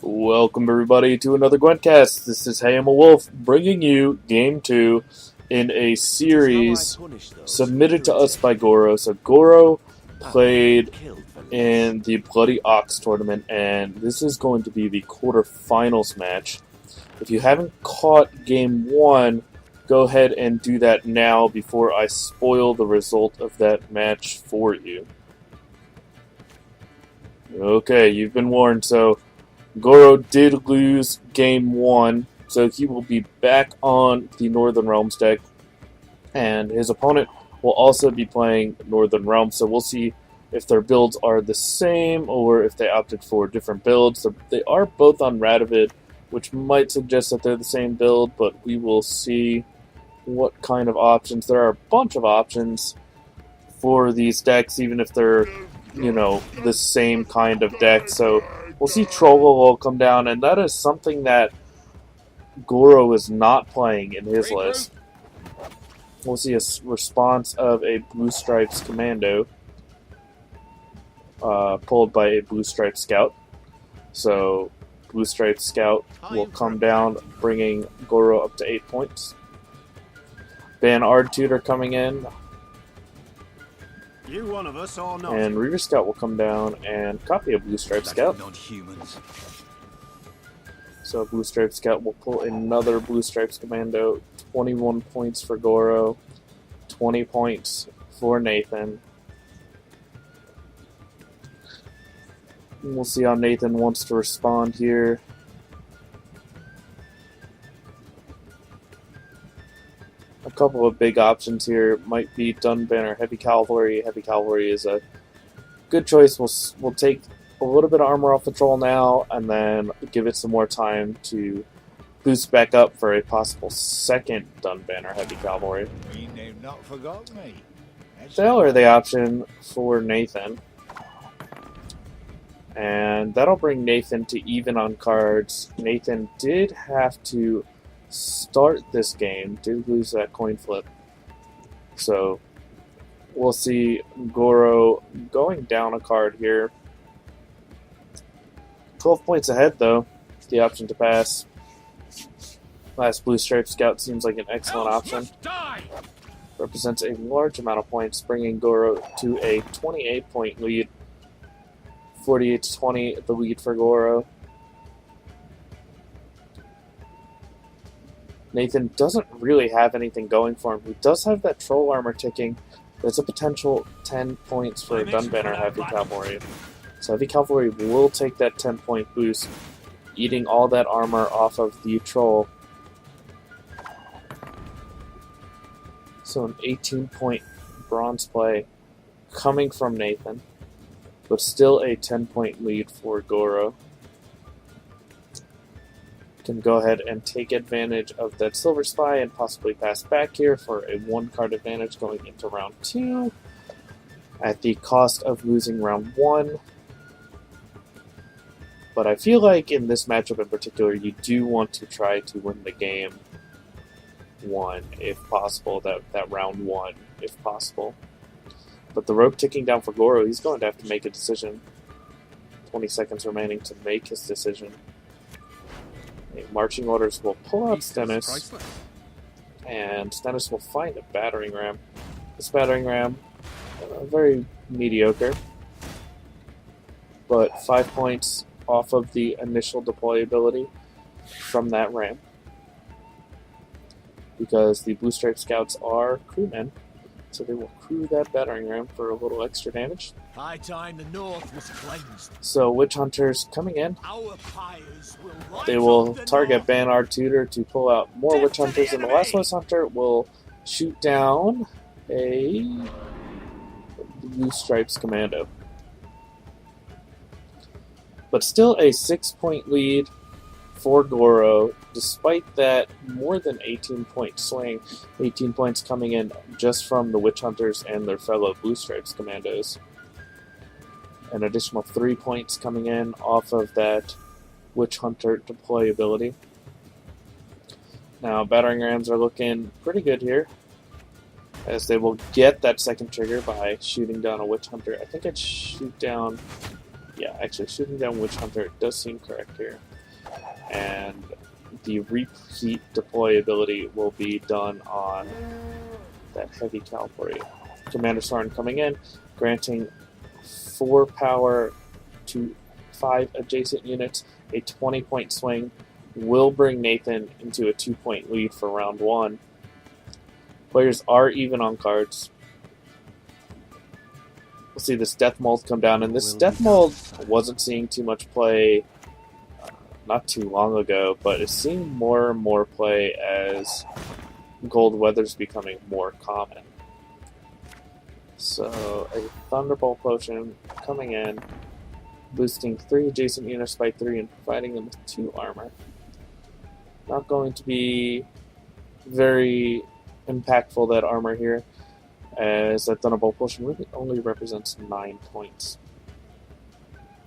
Welcome everybody to another GwentCast. This is Hey I'm a Wolf bringing you Game 2 in a series submitted to us by Goro. So Goro played in the Bloody Ox tournament, and this is going to be the quarterfinals match. If you haven't caught Game 1, go ahead and do that now before I spoil the result of that match for you. Okay, you've been warned. So Goro did lose Game 1, so he will be back on the Northern Realms deck, and his opponent will also be playing Northern Realms, so we'll see if their builds are the same or if they opted for different builds. So they are both on Radovid, which might suggest that they're the same build, but we will see what kind of options. There are a bunch of options for these decks, even if they're, the same kind of deck, so we'll see Troll will come down, and that is something that Goro is not playing in his list. We'll see a response of a Blue Stripes Commando pulled by a Blue Stripes Scout. So Blue Stripes Scout will come down, bringing Goro up to 8 points. Banard Tutor coming in. You one of us or not? And Reaver Scout will come down and copy a Blue Stripe Scout. So Blue Stripe Scout will pull another Blue Stripes Commando. 21 points for Goro. 20 points for Nathan. And we'll see how Nathan wants to respond here. A couple of big options here might be Dunban or Heavy Cavalry. Heavy Cavalry is a good choice. We'll take a little bit of armor off the troll now, and then give it some more time to boost back up for a possible second Dunban or Heavy Cavalry. They'll are the option for Nathan. And that'll bring Nathan to even on cards. Nathan did have to start this game, did lose that coin flip. So we'll see Goro going down a card here. 12 points ahead though, the option to pass. Last Blue Stripe Scout seems like an excellent option. Represents a large amount of points, bringing Goro to a 28 point lead. 48 to 20 the lead for Goro. Nathan doesn't really have anything going for him. He does have that troll armor ticking. There's a potential 10 points for Dunban or Heavy Cavalry. So Heavy Cavalry will take that 10-point boost, eating all that armor off of the troll. So an 18-point bronze play coming from Nathan, but still a 10-point lead for Goro. Can go ahead and take advantage of that Silver Spy and possibly pass back here for a 1-card advantage going into round 2 at the cost of losing round 1. But I feel like in this matchup in particular, you do want to try to win the game 1 if possible, that round 1 if possible. But the rope ticking down for Goro, he's going to have to make a decision. 20 seconds remaining to make his decision. Marching orders will pull out Stennis, and Stennis will find a battering ram. This battering ram, very mediocre, but 5 points off of the initial deployability from that ram, because the Blue Stripe Scouts are crewmen, so they will crew that battering ram for a little extra damage. High time the north was cleansed. So Witch Hunters coming in. They will target Banard Tutor to pull out more Witch Hunters, and the last Witch Hunter will shoot down a Blue Stripes Commando. But still a 6-point lead for Goro, despite that more than 18-point swing. 18 points coming in just from the Witch Hunters and their fellow Blue Stripes Commandos. An additional 3 points coming in off of that Witch Hunter deployability. Now, battering rams are looking pretty good here, as they will get that second trigger by shooting down a Witch Hunter. I think I'd shoot down... Yeah, actually, shooting down Witch Hunter does seem correct here. and the repeat deploy ability will be done on that heavy cavalry. Commander Soren coming in, granting 4 power to 5 adjacent units, a 20-point swing, will bring Nathan into a 2-point lead for round 1. Players are even on cards. We'll see this Death Mold come down, and this Death Mold wasn't seeing too much play not too long ago, but it's seeing more and more play as Gold Weather's becoming more common. So a Thunderbolt Potion coming in, boosting 3 adjacent units by 3 and providing them with 2 armor. Not going to be very impactful, that armor here, as that Thunderbolt Potion really only represents 9 points.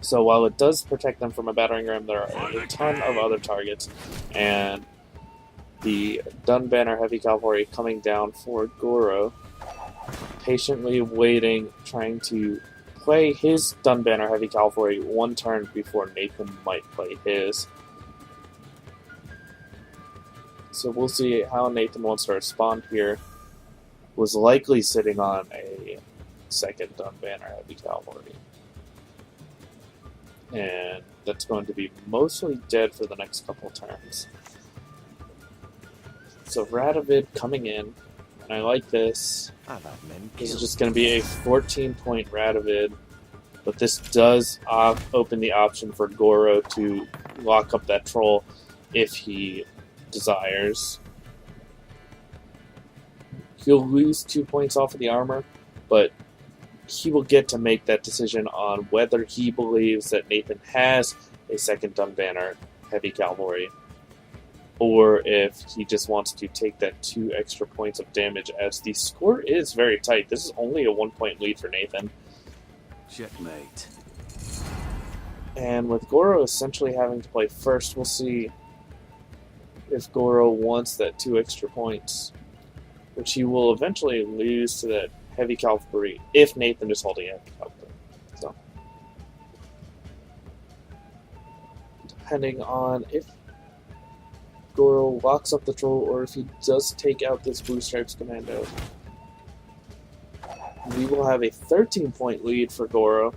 So while it does protect them from a battering ram, there are a ton of other targets, and the Dunbanner Heavy Cavalry coming down for Goro, patiently waiting, trying to play his Dunbanner Heavy Cavalry 1 turn before Nathan might play his. So we'll see how Nathan wants to respond here. Was likely sitting on a second Dunbanner Heavy Cavalry, and that's going to be mostly dead for the next couple turns. So Radovid coming in, and I like this. This is just going to be a 14-point Radovid, but this does open the option for Goro to lock up that troll if he desires. He'll lose 2 points off of the armor, but he will get to make that decision on whether he believes that Nathan has a second Dunbanner Heavy Cavalry, or if he just wants to take that 2 extra points of damage, as the score is very tight. This is only a 1-point lead for Nathan. Checkmate. And with Goro essentially having to play first, we'll see if Goro wants that 2 extra points, which he will eventually lose to that Heavy Cavalry if Nathan is holding Heavy Cavalry. So, depending on if Goro locks up the troll or if he does take out this Blue Stripes Commando, we will have a 13-point lead for Goro.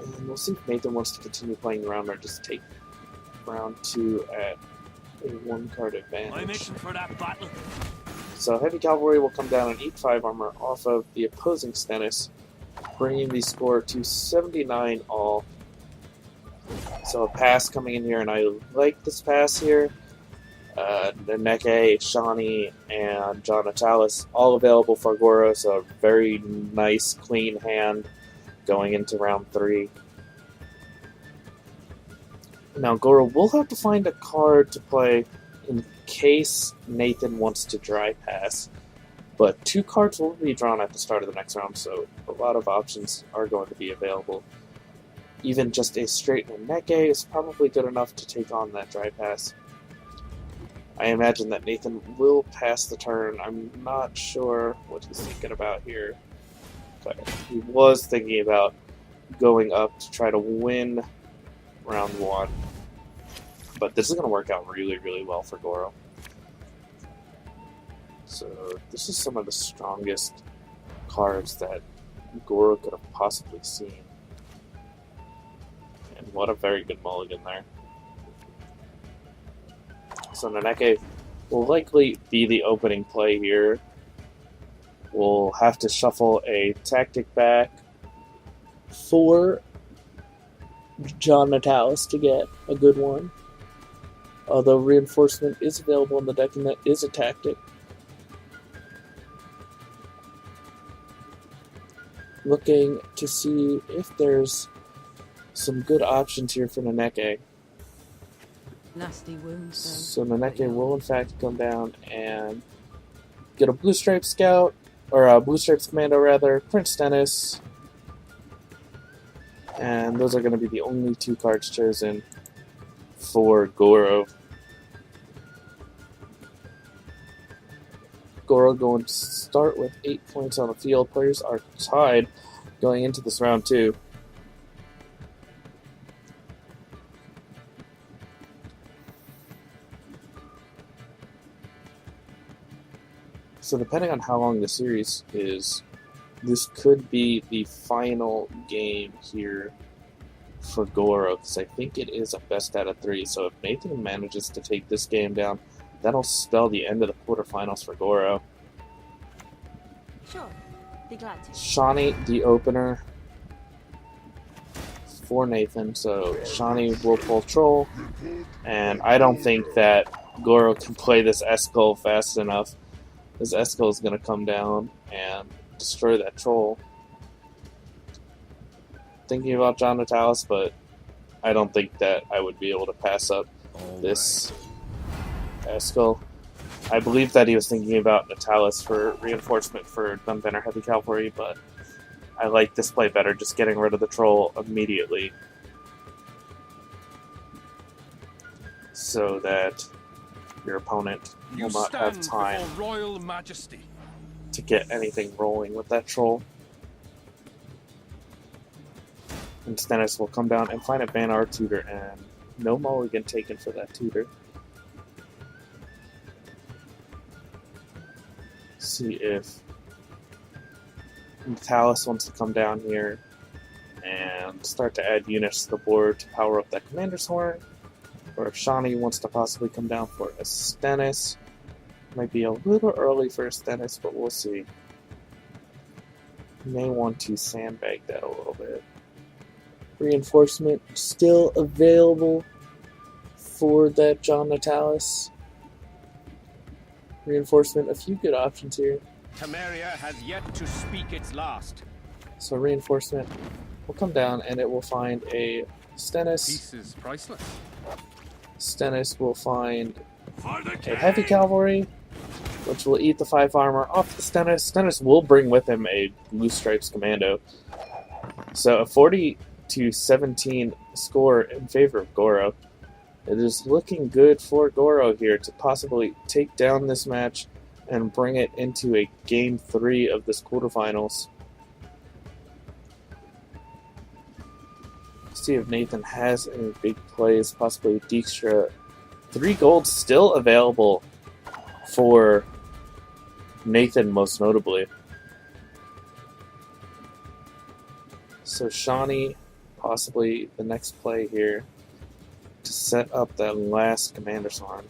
And we'll see if Nathan wants to continue playing around or just take round 2 at a 1-card advantage. My mission for that battle. So Heavy Cavalry will come down and eat 5 armor off of the opposing Stennis, bringing the score to 79 all. So a pass coming in here, and I like this pass here. Neneke, Shani, and John Natalis all available for Goro, so a very nice, clean hand going into round 3. Now Goro will have to find a card to play in case Nathan wants to dry pass, but 2 cards will be drawn at the start of the next round, so a lot of options are going to be available. Even just a straight Neneke is probably good enough to take on that dry pass. I imagine that Nathan will pass the turn. I'm not sure what he's thinking about here, but he was thinking about going up to try to win round 1. But this is going to work out really, really well for Goro. So this is some of the strongest cards that Goro could have possibly seen. And what a very good mulligan there. So Neneke will likely be the opening play here. We'll have to shuffle a tactic back for John Natalis to get a good one. Although reinforcement is available in the deck, and that is a tactic. Looking to see if there's some good options here for Neneke. Nasty wounds. So Neneke will in fact come down and get a Blue Stripe Scout, or a Blue Stripes Commando rather, Prince Dennis, and those are going to be the only 2 cards chosen for Goro. Goro going to start with 8 points on the field. Players are tied going into this round 2. So depending on how long the series is, this could be the final game here for Goro, because I think it is a best out of 3. So if Nathan manages to take this game down, that'll spell the end of the quarterfinals for Goro. Sure. Be glad to. Shawnee, the opener for Nathan. So Shawnee will pull Troll, and I don't think that Goro can play this Eskel fast enough. This Eskel is going to come down and destroy that Troll. Thinking about John Natalis, but I don't think that I would be able to pass up this Eskel. I believe that he was thinking about Natalis for reinforcement for Dunbanner Heavy Cavalry, but I like this play better, just getting rid of the Troll immediately, so that your opponent will not have time Royal Majesty to get anything rolling with that Troll. And Stennis will come down and find a Banar tutor, and no mulligan taken for that tutor. See if Natalis wants to come down here and start to add units to the board to power up that Commander's Horn, or if Shawnee wants to possibly come down for a Stennis. Might be a little early for a Stennis, but we'll see. May want to sandbag that a little bit. Reinforcement still available for that John Natalis. Reinforcement, a few good options here. Temeria has yet to speak its last. So reinforcement will come down and it will find a Stennis. Peace is priceless. Stennis will find a heavy cavalry, which will eat the 5 armor off the Stennis. Stennis will bring with him a Blue Stripes commando. So a 40-17 score in favor of Goro. It is looking good for Goro here to possibly take down this match and bring it into a Game 3 of this quarterfinals. See if Nathan has any big plays, possibly Dijkstra. 3 gold still available for Nathan, most notably. So Shawnee, possibly the next play here to set up that last Commander's Horn.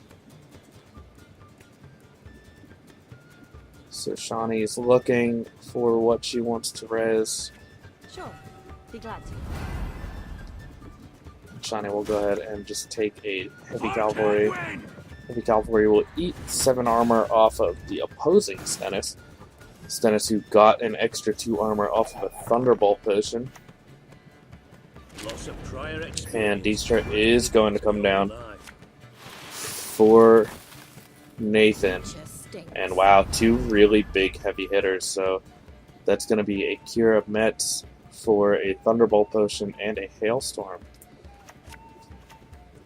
So Shawnee is looking for what she wants to res. Sure. Be glad to. Shawnee will go ahead and just take a heavy cavalry. Heavy cavalry will eat 7 armor off of the opposing Stennis. Stennis who got an extra 2 armor off of a Thunderbolt potion. And Dijkstra is going to come down for Nathan. And wow, 2 really big heavy hitters. So that's going to be a Kira Metz for a Thunderbolt potion and a Hailstorm.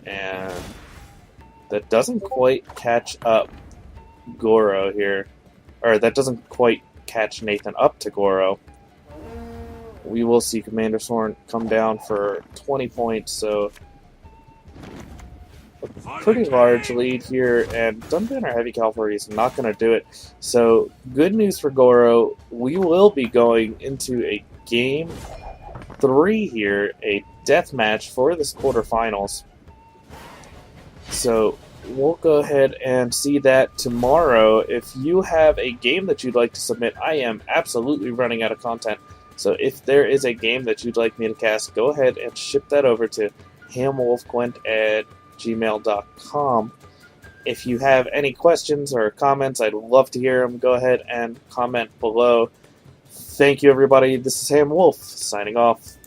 And that doesn't quite catch up Goro here. Or that doesn't quite catch Nathan up to Goro. We will see Commander's Horn come down for 20 points, so a pretty large lead here, and Dunbanner Heavy Cavalry is not going to do it. So good news for Goro, we will be going into a Game 3 here, a death match for this quarterfinals. So we'll go ahead and see that tomorrow. If you have a game that you'd like to submit, I am absolutely running out of content. So if there is a game that you'd like me to cast, go ahead and ship that over to hamwolfgwent@gmail.com. If you have any questions or comments, I'd love to hear them. Go ahead and comment below. Thank you, everybody. This is Ham Wolf, signing off.